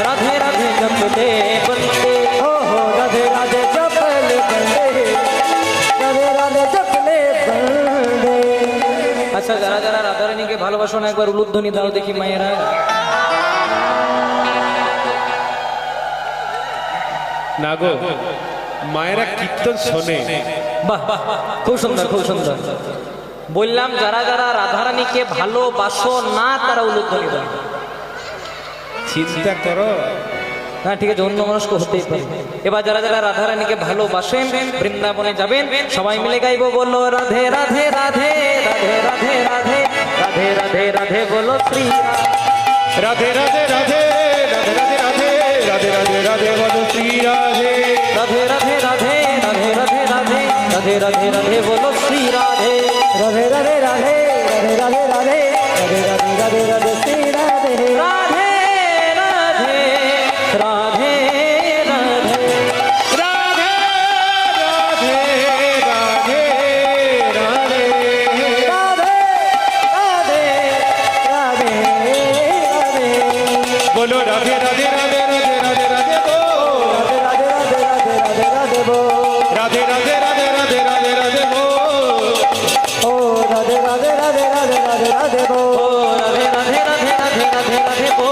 राधे राधे जपले बंदे हो राधे राधे जपले बंदे राधे राधे जपले बंदे। अच्छा যারা যারা রাধারানীকে ভালোবাসো না একবার উলুধ্বনি দাও দেখি মায়েরা। না গো মায়েরা কীর্তন শোনে। বাহ বাহ খুব সুন্দর খুব সুন্দর। বললাম যারা যারা রাধারানীকে ভালোবাসো না তারা উলুধ্বনি দাও। চিন্তা করো। হ্যাঁ ঠিক আছে, অন্য মনস্ক হতেই পারে। এবার যারা যারা রাধারানীকে ভালোবাসেন বৃন্দাবনে যাবেন, সবাই মিলে গাইবো বলো রাধে রাধে রাধে রাধে রাধে রাধে রাধে রাধে রাধে বলো শ্রী রাধে রাধে রাধে রাধে রাধে রাধে রাধে রাধে রাধে বলো শ্রী রাধে। রাধে রাধে রাধে রাধে রাধে রাধে রাধে রাধে রাধে বলো শ্রী রাধে। রাধে রাধে রাধে রাধে রাধে রাধে রাধে রাধে রাধে রাধে শ্রী রাধে। রাধে রাধে রাধে রাধে রাধে রাধে রাধে রাধে রাধে রাধে রাধে রাধে বলো রাধে রাধে রাধে রাধে রাধে রাধে বো। রাধে রাধে রাধে রাধে রাধে রাধে বো। রাধে রাধে রাধে রাধে রাধে বো। ও রাধে রাধে রাধে রাধে রাধে রাধে বো। রাধে রাধে রাধে রাধে রাধে রাধে বো।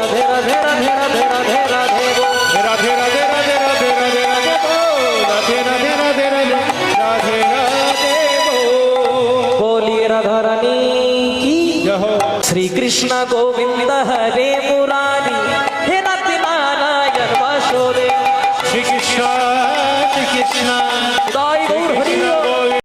রাধে রাধে রাধে রাধে রাধে রাধে বো। রাধে রাধে রাধে রাধে রাধে রাধে বো। রাধে রাধে রাধে রাধে রাধে রাধে বো। बोलिए राधा रानी की जय हो। श्री कृष्ण गोविंद हरे मुरारी हे नाथ नारायण वासुदेव श्री कृष्ण दाई गौर हरि